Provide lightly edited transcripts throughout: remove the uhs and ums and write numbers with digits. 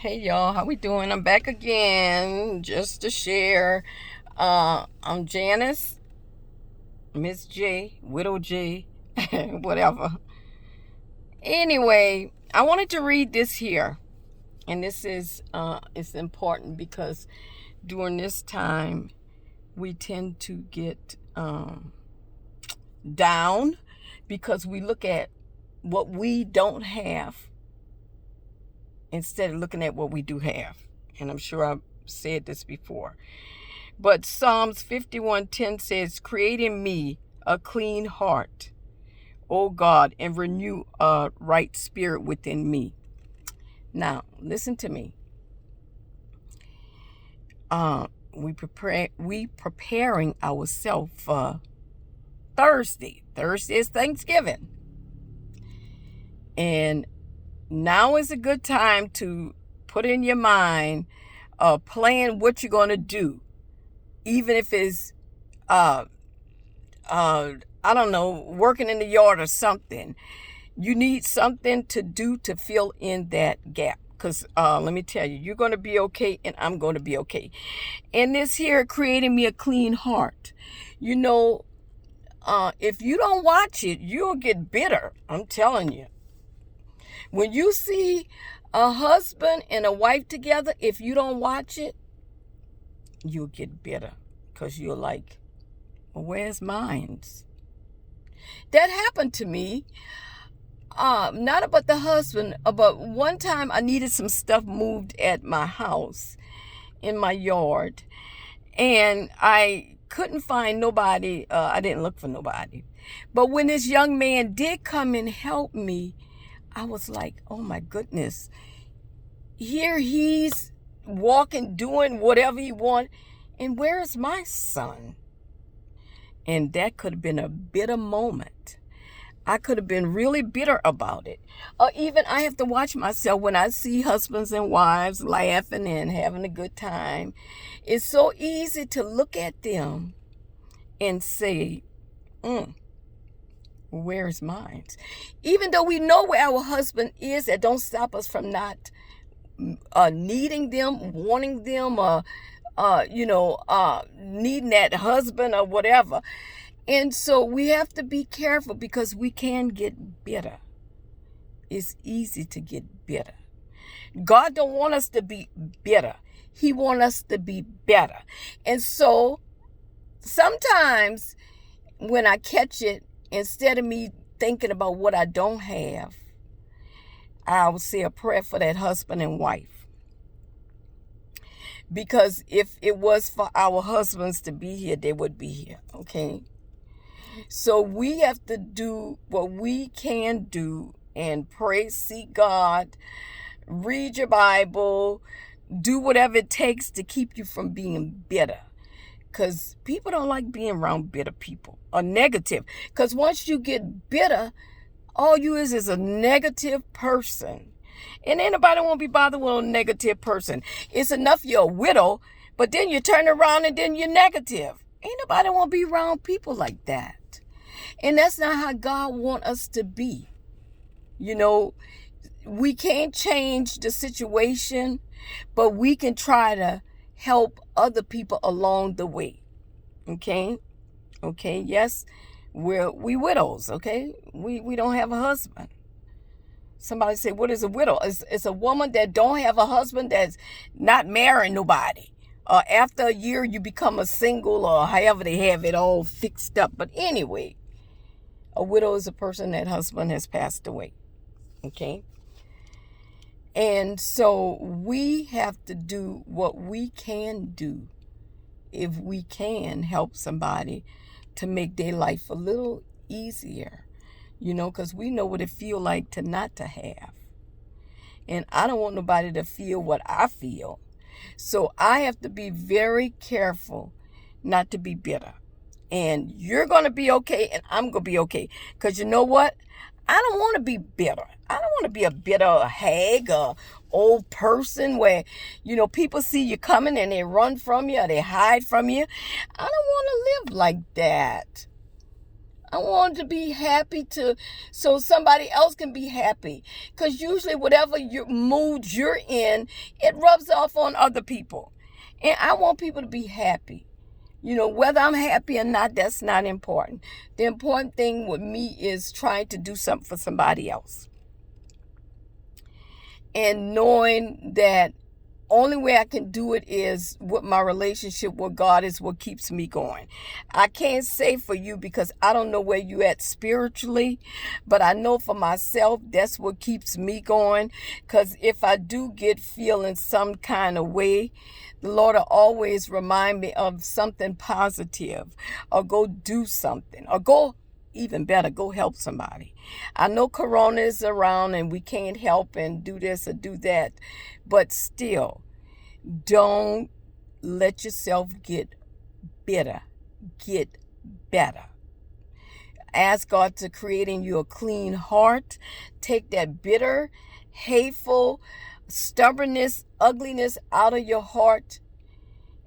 Hey y'all, how we doing? I'm back again just to share. I'm Janice, Miss J, Widow J, whatever. Anyway, I wanted to read this here, and this is it's important because during this time we tend to get down because we look at what we don't have instead of looking at what we do have. And I'm sure I've said this before. But Psalms 51:10 says, "Create in me a clean heart, O God, and renew a right spirit within me." Now, listen to me. We preparing ourselves for Thursday. Thursday is Thanksgiving. And now is a good time to put in your mind plan what you're going to do, even if it's I don't know, working in the yard or something. You need something to do to fill in that gap. Because let me tell you, you're going to be okay and I'm going to be okay. And this here creating me a clean heart. You know, if you don't watch it, you'll get bitter. I'm telling you. When you see a husband and a wife together, if you don't watch it, you'll get bitter. Because you're like, well, where's mine? That happened to me. Not about the husband, but one time I needed some stuff moved at my house in my yard, and I couldn't find nobody. I didn't look for nobody. But when this young man did come and help me, I was like, oh my goodness. Here he's walking, doing whatever he wants, and where is my son? And that could have been a bitter moment. I could have been really bitter about it. Or even I have to watch myself when I see husbands and wives laughing and having a good time. It's so easy to look at them and say, where's mine? Even though we know where our husband is, that don't stop us from not needing them, wanting them, needing that husband or whatever. And so we have to be careful because we can get bitter. It's easy to get bitter. God don't want us to be bitter. He wants us to be better. And so sometimes when I catch it, instead of me thinking about what I don't have, I will say a prayer for that husband and wife. Because if it was for our husbands to be here, they would be here, okay? So we have to do what we can do and pray, seek God, read your Bible, do whatever it takes to keep you from being bitter. Because people don't like being around bitter people or negative. Because once you get bitter, all you is a negative person. And anybody won't be bothered with a negative person. It's enough you're a widow, but then you turn around and then you're negative. Ain't nobody want to be around people like that. And that's not how God wants us to be. You know, we can't change the situation, but we can try to help other people along the way. Okay? Okay, yes, we widows, okay? We don't have a husband. Somebody say, what is a widow? It's a woman that don't have a husband, that's not marrying nobody. After a year, you become a single, or however they have it all fixed up. But anyway, a widow is a person that husband has passed away. Okay? And so we have to do what we can do if we can help somebody to make their life a little easier. You know, because we know what it feels like to not to have. And I don't want nobody to feel what I feel. So I have to be very careful not to be bitter. And you're going to be okay and I'm going to be okay. Because you know what? I don't want to be bitter. I don't want to be a bitter hag or old person where, people see you coming and they run from you or they hide from you. I don't want to live like that. I want to be happy so somebody else can be happy. Because usually whatever mood you're in, it rubs off on other people. And I want people to be happy. Whether I'm happy or not, that's not important. The important thing with me is trying to do something for somebody else. And knowing that only way I can do it is with my relationship with God is what keeps me going. I can't say for you because I don't know where you at spiritually, but I know for myself that's what keeps me going. Because if I do get feeling some kind of way, the Lord will always remind me of something positive, or go do something, or go, even better, go help somebody. I know Corona is around and we can't help and do this or do that, but still, don't let yourself get bitter. Get better. Ask God to create in you a clean heart. Take that bitter, hateful, stubbornness, ugliness out of your heart,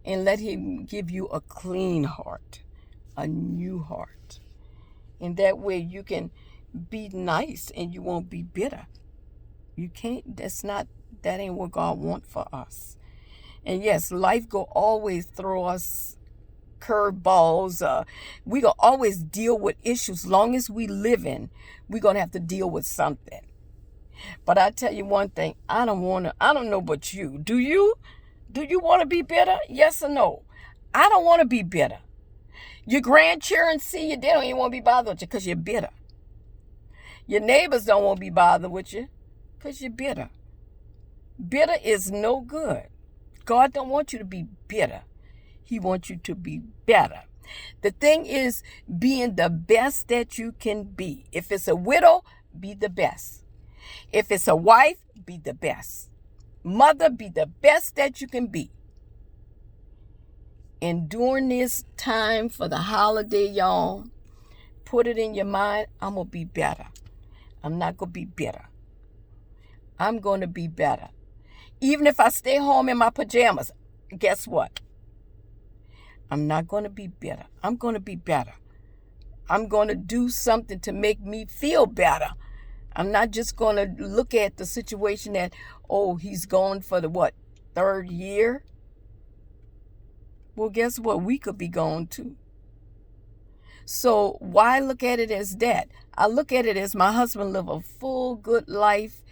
and let Him give you a clean heart, a new heart. And that way you can be nice and you won't be bitter. You can't, that ain't what God wants for us. And yes, life will always throw us curveballs. We gonna always deal with issues. Long as we living, we're gonna have to deal with something. But I tell you one thing, I don't know about you. Do you? Do you want to be bitter? Yes or no? I don't want to be bitter. Your grandchildren see you, they don't even want to be bothered with you because you're bitter. Your neighbors don't want to be bothered with you because you're bitter. Bitter is no good. God don't want you to be bitter. He wants you to be better. The thing is being the best that you can be. If it's a widow, be the best. If it's a wife, be the best. Mother, be the best that you can be. And during this time for the holiday, y'all, put it in your mind, I'm going to be better. I'm not going to be bitter. I'm going to be better. Even if I stay home in my pajamas, guess what? I'm not going to be bitter. I'm going to be better. I'm going to do something to make me feel better. I'm not just going to look at the situation that, he's gone for the third year? Well, guess what? We could be gone too. So why look at it as that? I look at it as my husband lived a full, good life,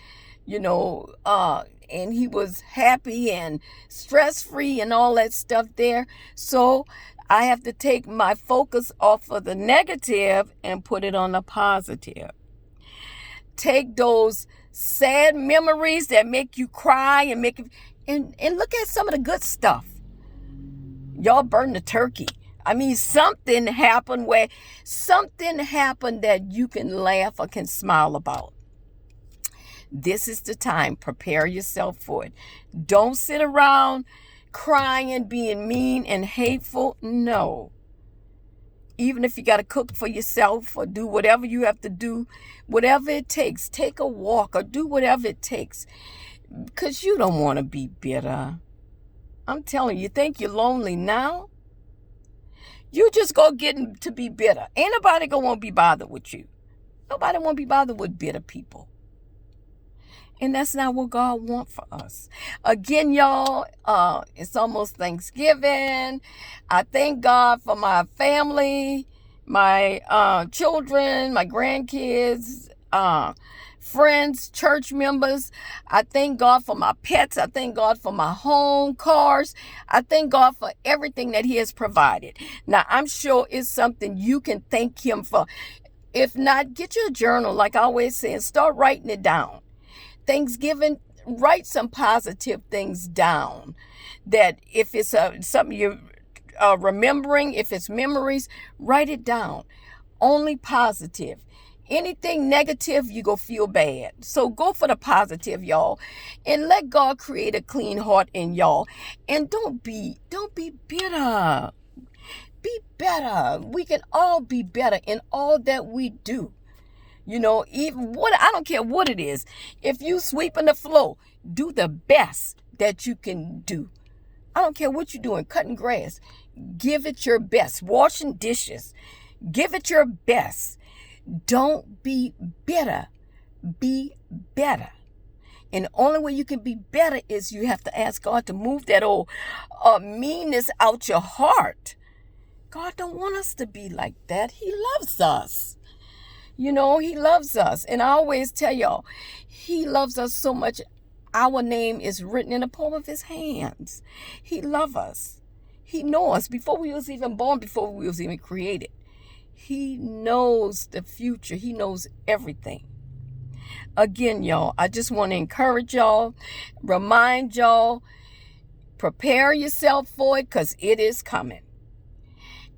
and he was happy and stress-free and all that stuff there. So I have to take my focus off of the negative and put it on the positive. Take those sad memories that make you cry and and look at some of the good stuff. Y'all burn the turkey. I mean, something happened that you can laugh or can smile about. This is the time. Prepare yourself for it. Don't sit around crying and being mean and hateful. No. Even if you got to cook for yourself or do whatever you have to do, whatever it takes, take a walk or do whatever it takes. Because you don't want to be bitter. I'm telling you, think you're lonely now? You just go get to be bitter. Ain't nobody going to want to be bothered with you. Nobody want to be bothered with bitter people. And that's not what God wants for us. Again, y'all, it's almost Thanksgiving. I thank God for my family, my children, my grandkids, friends, church members. I thank God for my pets. I thank God for my home, cars. I thank God for everything that He has provided. Now, I'm sure it's something you can thank Him for. If not, get your journal, like I always say, and start writing it down. Thanksgiving, write some positive things down. That if it's something you're remembering, if it's memories, write it down. Only positive. Anything negative, you go feel bad. So go for the positive, y'all. And let God create a clean heart in y'all. And don't be bitter. Be better. We can all be better in all that we do. I don't care what it is. If you sweeping the floor, do the best that you can do. I don't care what you're doing, cutting grass. Give it your best. Washing dishes. Give it your best. Don't be bitter. Be better. And the only way you can be better is you have to ask God to move that old meanness out your heart. God don't want us to be like that. He loves us. You know, he loves us. And I always tell y'all, he loves us so much. Our name is written in the palm of his hands. He loves us. He knows us before we was even born, before we was even created. He knows the future. He knows everything. Again, y'all, I just want to encourage y'all, remind y'all, prepare yourself for it because it is coming.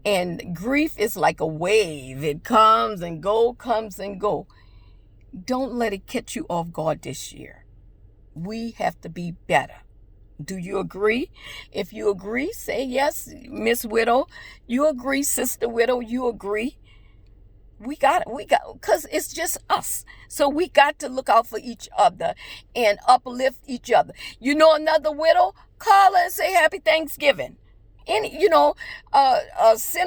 And grief is like a wave. It comes and go, comes and go. Don't let it catch you off guard this year. We have to be better. Do you agree? If you agree, say yes, Miss Widow. You agree, Sister Widow. You agree. We got, because it's just us. So we got to look out for each other and uplift each other. You know another widow? Call her and say Happy Thanksgiving. Send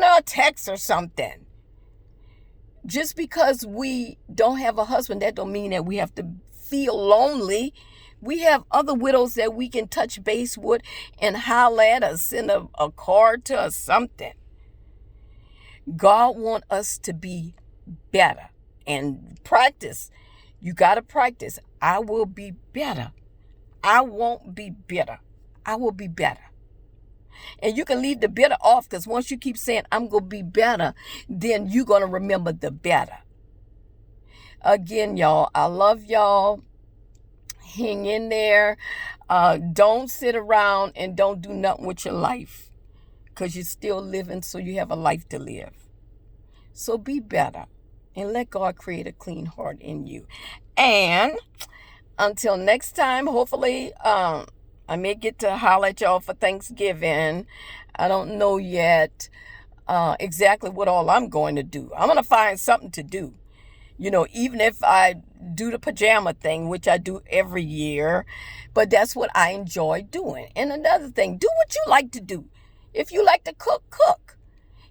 her a text or something. Just because we don't have a husband, that don't mean that we have to feel lonely. We have other widows that we can touch base with and holler at or send a card to or something. God wants us to be better and practice. You got to practice. I will be better. I won't be bitter. I will be better. And you can leave the bitter off, because once you keep saying, I'm going to be better, then you're going to remember the better. Again, y'all, I love y'all. Hang in there. Don't sit around and don't do nothing with your life, because you're still living, so you have a life to live. So be better and let God create a clean heart in you. And until next time, hopefully, I may get to holler at y'all for Thanksgiving. I don't know yet exactly what all I'm going to do. I'm going to find something to do. You know, even if I do the pajama thing, which I do every year, but that's what I enjoy doing. And another thing, do what you like to do. If you like to cook, cook.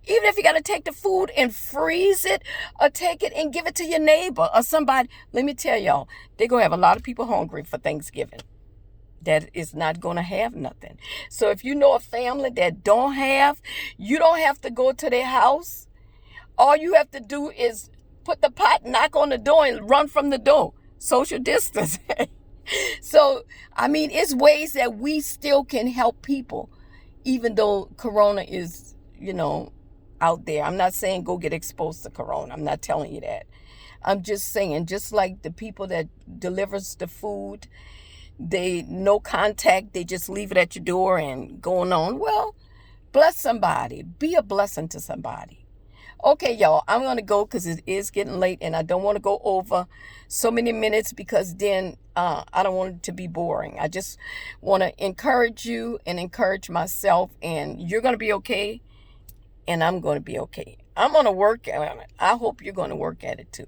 Even if you got to take the food and freeze it, or take it and give it to your neighbor or somebody. Let me tell y'all, they're going to have a lot of people hungry for Thanksgiving that is not going to have nothing. So if you know a family that don't have, you don't have to go to their house. All you have to do is put the pot, knock on the door, and run from the door. Social distance. So, I mean, it's ways that we still can help people, even though Corona is, out there. I'm not saying go get exposed to Corona. I'm not telling you that. I'm just saying, just like the people that delivers the food, they no contact, they just leave it at your door and going on. Well, bless somebody. Be a blessing to somebody. Okay, y'all, I'm going to go because it is getting late and I don't want to go over so many minutes, because then I don't want it to be boring. I just want to encourage you and encourage myself, and you're going to be okay and I'm going to be okay. I'm going to work on it. I hope you're going to work at it too.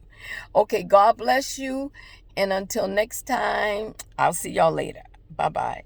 Okay, God bless you. And until next time, I'll see y'all later. Bye-bye.